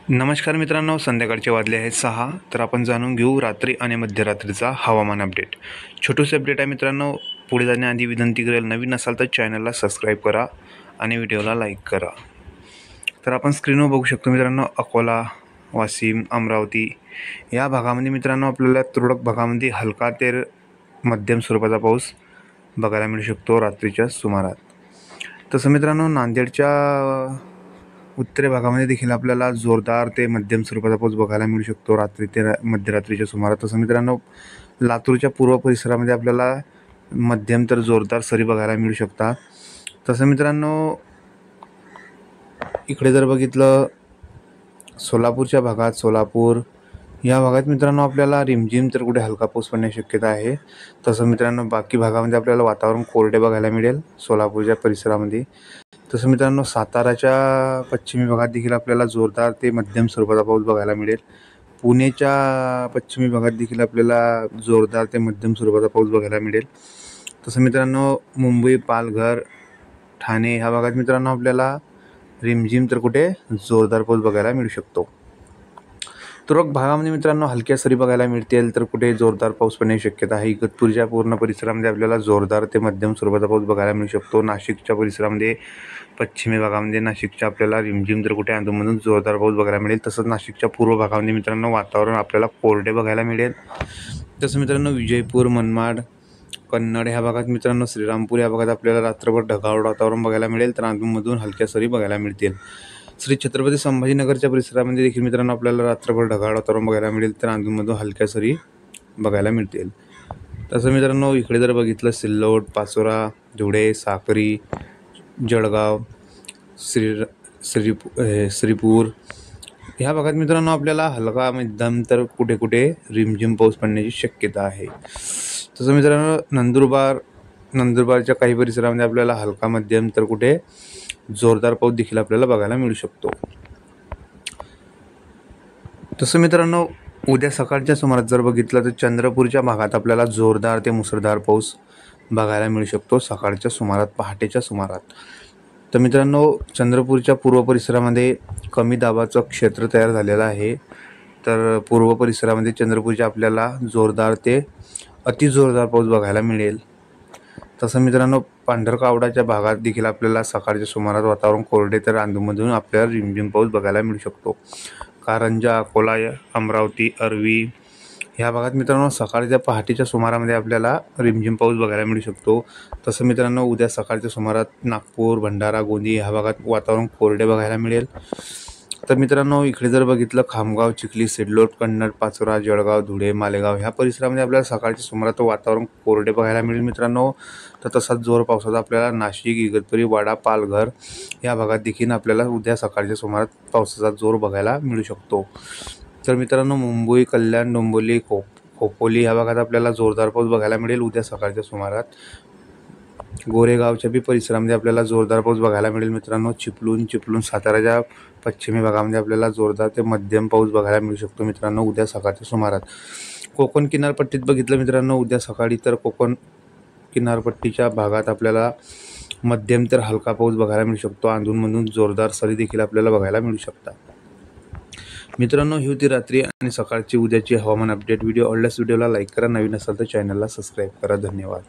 नमस्कार मित्रांनो, संध्याकाळचे वाजले आहेत 6. तर आपण जाणून घेऊ रात्री आणि मध्यरात्रीचा हवामान अपडेट. छोटूसे अपडेट आहे मित्रांनो. पुढे जाण्याआधी विनंती करेल, नवीन असाल तर चॅनलला सबस्क्राईब करा आणि व्हिडिओला लाईक करा. तर आपण स्क्रीनवर बघू शकतो मित्रांनो, अकोला, वाशिम, अमरावती या भागामध्ये मित्रांनो आपल्याला तुरळक भागामध्ये हलका ते मध्यम स्वरूपाचा पाऊस बघायला मिळू शकतो रात्रीच्या सुमारास. तसं मित्रांनो नांदेडच्या उत्तरे भागामध्ये देखील आपल्याला जोरदार ते मध्यम स्वरूपाचा पाऊस बघायला मिळू शकतो रात्री ते मध्यरात्रीच्या सुमारास. तसं मित्रांनो लातूरच्या पूर्व परिसरामध्ये आपल्याला मध्यम तर जोरदार सरी बघायला मिळू शकतात. तसं मित्रांनो इकडे जर बघितलं सोलापूरच्या भागात, सोलापूर या भागात मित्रांनो आपल्याला रिमझिम तर कुठे हलका पाऊस पडण्याची शक्यता आहे. तसं मित्रांनो बाकी भागामध्ये आपल्याला वातावरण कोरडे बघायला मिळेल सोलापूरच्या परिसरामध्ये. तसं मित्रांनो साताराच्या पश्चिमी भागात देखील आपल्याला जोरदार ते मध्यम स्वरूपाचा पाऊस बघायला मिळेल. पुणेच्या पश्चिमी भागात देखील आपल्याला जोरदार ते मध्यम स्वरूपाचा पाऊस बघायला मिळेल. तसं मित्रांनो मुंबई, पालघर, ठाणे ह्या भागात मित्रांनो आपल्याला रिमझिम तर कुठे जोरदार पाऊस बघायला मिळू शकतो. तुरळक भागामध्ये मित्रांनो हलक्या सरी बघायला मिळतील, तर कुठे जोरदार पाऊस पडण्याची शक्यता आहे. इगतपूरच्या पूर्ण परिसरामध्ये आपल्याला जोरदार ते मध्यम स्वरूपाचा पाऊस बघायला मिळू शकतो. नाशिकच्या परिसरामध्ये पश्चिमी भागामध्ये नाशिकच्या आपल्याला रिमझिम तर कुठे अधूनमधून जोरदार पाऊस बघायला मिळेल. तसंच नाशिकच्या पूर्व भागामध्ये मित्रांनो वातावरण आपल्याला कोरडे बघायला मिळेल. तसं मित्रांनो विजयपूर, मनमाड, कन्नड ह्या भागात मित्रांनो श्रीरामपूर या भागात आपल्याला रात्रभर ढगाळ वातावरण बघायला मिळेल, तर अधूनमधून हलक्या सरी बघायला मिळतील. श्री छत्रपती संभाजीनगरच्या परिसरामध्ये देखील मित्रांनो आपल्याला रात्रभर ढगाळ वातावरण बघायला मिळेल, तर अधूनमधून हलक्या सरी बघायला मिळतील. तसं मित्रांनो इकडे जर बघितलं सिल्लोड, पाचोरा, धुळे, साक्री, जळगाव, श्रीपूर ह्या भागात मित्रांनो आपल्याला हलका मध्यम तर कुठे कुठे रिमझिम पाऊस पडण्याची शक्यता आहे. तसं मित्रांनो नंदुरबारच्या काही परिसरामध्ये आपल्याला हलका मध्यम तर कुठे जोरदार पाऊस देखील आपल्याला बघायला मिळू शकतो. तसं मित्रांनो उद्या सकाळच्या सुमारास जर बघितलं तर चंद्रपूरच्या भागात आपल्याला जोरदार ते मुसळधार पाऊस बघायला मिळू शकतो सकाळच्या सुमारास, पहाटेच्या सुमारास. तर मित्रांनो चंद्रपूरच्या पूर्व परिसरामध्ये कमी दाबाचं क्षेत्र तयार झालेलं आहे, तर पूर्व परिसरामध्ये चंद्रपूरच्या आपल्याला जोरदार ते अतिजोरदार पाऊस बघायला मिळेल. तसं मित्रांनो पांढरकवडाच्या भागात देखील आपल्याला सकाळच्या सुमारास वातावरण कोरडे तर अधूनमधून आपल्याला रिमझिम पाऊस बघायला मिळू शकतो. कारंजा, अकोला, अमरावती, अरवी ह्या भागात मित्रांनो सकाळच्या पहाटेच्या सुमारामध्ये आपल्याला रिमझिम पाऊस बघायला मिळू शकतो. तसं मित्रांनो उद्या सकाळच्या सुमारात नागपूर, भंडारा, गोंदिया ह्या भागात वातावरण कोरडे बघायला मिळेल. तर मित्रांनो इकडे जर बघितलं खामगाव, चिखली, सिल्लोड, कन्नड, पाचोरा, जळगाव, धुळे, मालेगाव ह्या परिसरामध्ये आपल्याला सकाळच्या सुमारात वातावरण कोरडे बघायला मिळेल मित्रांनो. तर तसाच जोर पावसाचा आपल्याला नाशिक, इगतपुरी, वाडा, पालघर या भागात देखील आपल्याला उद्या सकाळच्या सुमारात पावसाचा जोर बघायला मिळू शकतो. तर मित्रांनो मुंबई, कल्याण, डोंबिवली, खोपोली ह्या भागात आपल्याला जोरदार पाऊस बघायला मिळेल उद्या सकाळच्या सुमारात. गोरेगावच्या बी परिसरामध्ये आपल्याला जोरदार पाऊस बघायला मिळेल मित्रांनो. चिपळूण साताराच्या पश्चिमी भागामध्ये आपल्याला जोरदार ते मध्यम पाऊस बघायला मिळू शकतो मित्रांनो उद्या सकाळच्या सुमारात. कोकण किनारपट्टीत बघितलं मित्रांनो उद्या सकाळी तर कोकण किनारपट्टीच्या भागात आपल्याला मध्यम तर हलका पाऊस बघायला मिळू शकतो. अधूनमधून जोरदार सरी देखील आपल्याला बघायला मिळू शकतात. मित्रांनो ही होती रात्री आणि सकाळची उद्याची हवामान अपडेट. व्हिडिओ आवडल्यास व्हिडिओला लाईक करा, नवीन असाल तर चॅनलला सबस्क्राईब करा. धन्यवाद.